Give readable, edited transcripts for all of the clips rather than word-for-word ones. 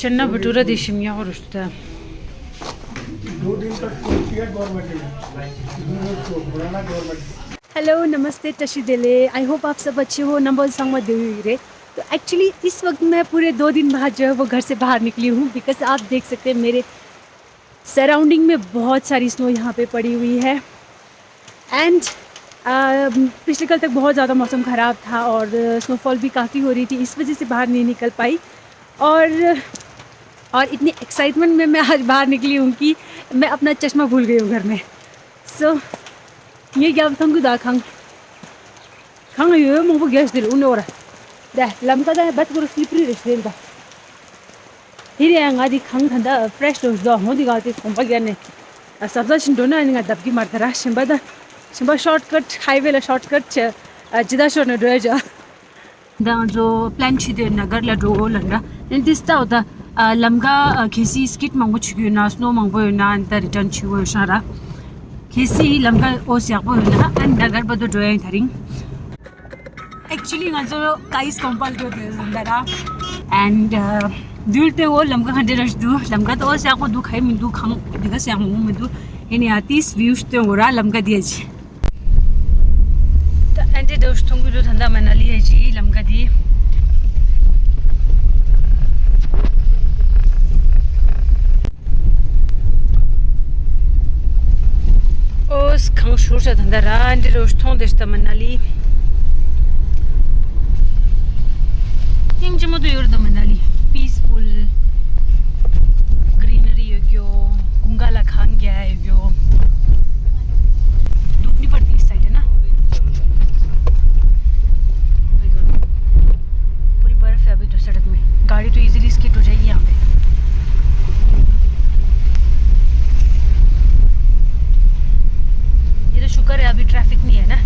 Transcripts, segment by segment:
Channa Batura deshim ya oruçta. Hello नमस्ते टशी देले I hope आप सब अच्छे हो नंबर संग में देवी तो एक्चुअली इस वक्त मैं पूरे 2 दिन बाद जो है वो घर से बाहर निकली हूँ बिकॉज आप देख सकते हैं मेरे सराउंडिंग में बहुत सारी स्नो यहाँ पे पड़ी हुई है एंड पिछले कल तक बहुत ज़्यादा मौसम ख़राब था और स्नोफॉल भी काफ़ी हो रही थी इस वजह से बाहर नहीं निकल पाई और इतनी एक्साइटमेंट में मैं आज बाहर निकली हूँ कि मैं अपना चश्मा भूल गई हूँ घर में सो ये क्या बताऊँ दा खांग ये मुझे गैस दिल उन्हें और दा लम्का दा बात करो स्लिपरी रेस्टोरेंट दा हिरे आंगा दी खांग था फ्रेश डोज दा हो दी गाते संपा गया ने सबसे चिंटोना निगा दबकी मारता रहा शिंबा शॉर्टकट हाईवे ला शॉर्टकट जिदा शोर ने डोया जा दा जो प्लान छिदे नगर ला डो लंगा इन दिसता होता लम्का खेसी स्किट मंगो छिगु ना स्नो मंगो ना अंत रिटर्न छिगु शारा खेसी लम्का ओसियाको ना एंड नगर बदो डोया थरिंग एक्चुअली ngazो काइस कंपल दो दरा एंड दुलते वो लम्का खंडे रस दु लम्का तो ओसियाको दु खाइ मिदु खंग दिगा स्याम मिदु एनी आतिस व्यूज ते ओरा लम्का दिए जी तो एंटे दोस्तों को ठंडा मनाली है जी लम्का दी ओस खंग शूर से ठंडा रहा एंटे दोस्तों देशता मनाली इंज मधु योर द मनाली पीसफुल ग्रीनरी योग्यो गुंगाला खान गया है योग्यो धूप नहीं पड़ती इस साइड है ना पूरी बर्फ है अभी तो सड़क में गाड़ी तो इजीली स्किट हो जाएगी यहाँ पे ये तो शुक्र है अभी ट्रैफिक नहीं है ना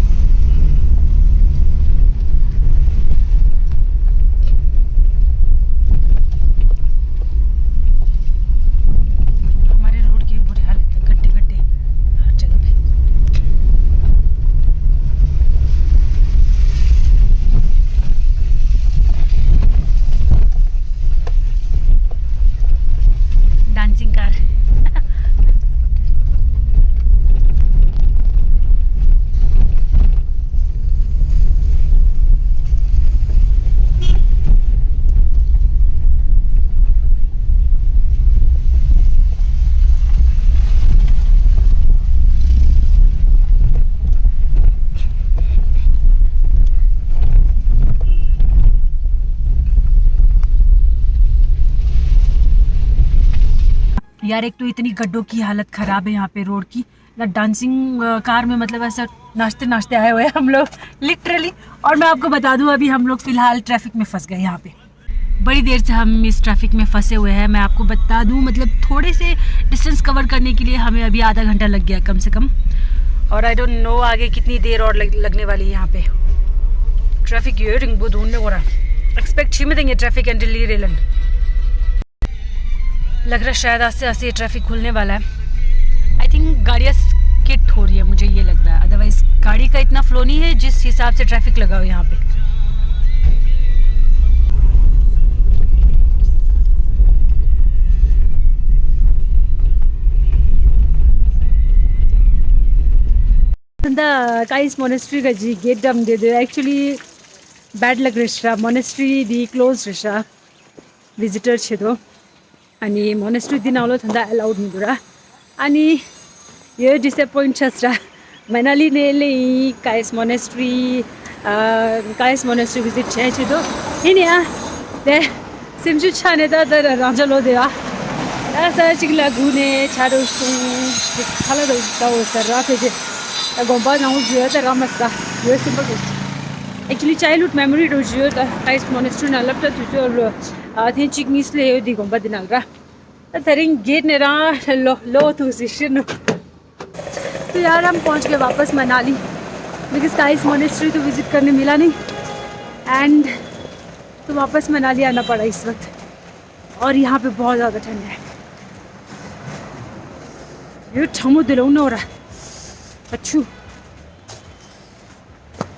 यार एक तो इतनी गड्ढों की हालत ख़राब है यहाँ पे रोड की ना डांसिंग कार में मतलब ऐसा नाचते नाचते आए हुए हैं हम लोग लिटरली और मैं आपको बता दूँ अभी हम लोग फ़िलहाल ट्रैफिक में फंस गए यहाँ पे बड़ी देर से हम इस ट्रैफिक में फंसे हुए हैं मैं आपको बता दूँ मतलब थोड़े से डिस्टेंस कवर करने के लिए हमें अभी आधा घंटा लग गया कम से कम और आई डोंट नो आगे कितनी देर और लगने वाली है यहाँ पे ट्रैफिक ये रिंग वो ढूंढने हो रहा एक्सपेक्ट ही में देंगे ट्रैफिक एंड ली रेलन लग रहा है शायद आस्ते आस्ते ये ट्रैफिक खुलने वाला है आई थिंक गाड़ियाँ स्किट हो रही है मुझे ये लग रहा है अदरवाइज गाड़ी का इतना फ्लो नहीं है जिस हिसाब से ट्रैफिक लगा हो यहाँ पे काइस मोनेस्ट्री का जी गेट डम दे दो एक्चुअली बैड लग रहा मोनेस्ट्री दी क्लोज रहा विजिटर छे तो अनि मोनेस्ट्री दिन आउलो थंदा अलाउड हुँदुरा अनि यो डिसअपोइंट छस्रा मनाली ने ले काइस मोनेस्ट्री विजिट छे तो हिनिया दे सिमजु छाने दा राजलो देवा ऐसा चिकला गुने छाडो सु खाला दो दाउ सररा पे गोंबा नाउ जियो त रामस्का यो सिंपल एक्चुअली चाइल्डहुड मेमोरी डो जियो त काइस मोनेस्ट्री न लपटा तुजो थे चिकनीस ले दी गोंबा दिनालरा तरिंग गेट ने रा लो तो सिशन तो यार हम पहुंच गए वापस मनाली बिकॉज काइस मोनेस्ट्री तो विजिट करने मिला नहीं एंड तो वापस मनाली आना पड़ा इस वक्त और यहाँ पे बहुत ज़्यादा ठंड है ये ठमो दिलाऊ न हो रहा अच्छू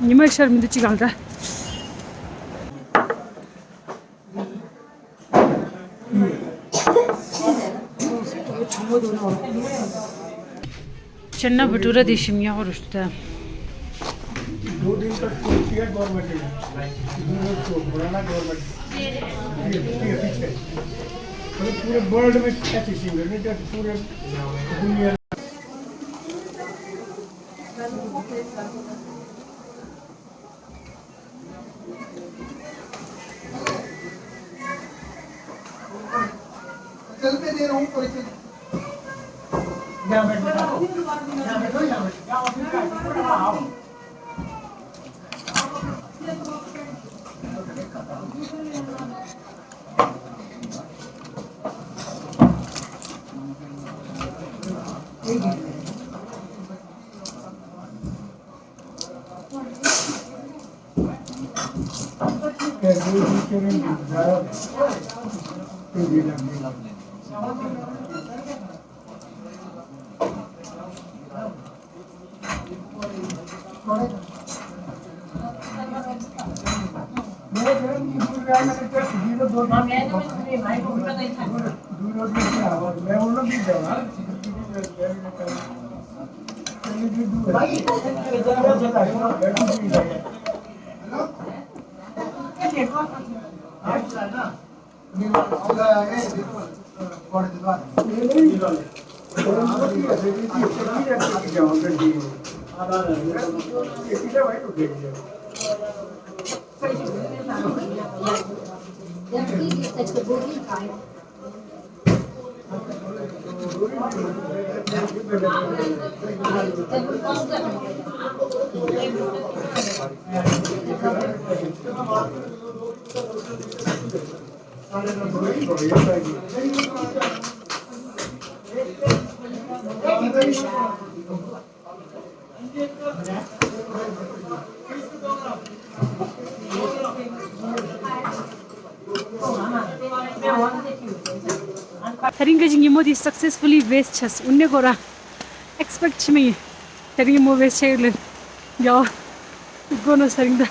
ये मैं शर्मिंदा चिकाल रहा Channa Batura dişim ya oruçta. 2 दिन तक चलती है गवर्नमेंट में पुराना गवर्नमेंट पीछे मतलब पूरे वर्ल्ड में ऐसी सिंगर नहीं जब पूरे दुनिया चल पे दे रहा हूँ कोई से यहाँ बैठो यहाँ बैठो Taringa jingi modi successfully waste chas unne gora expect chimi taringa mo waste chayle ya gono sarinda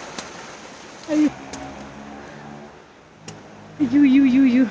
you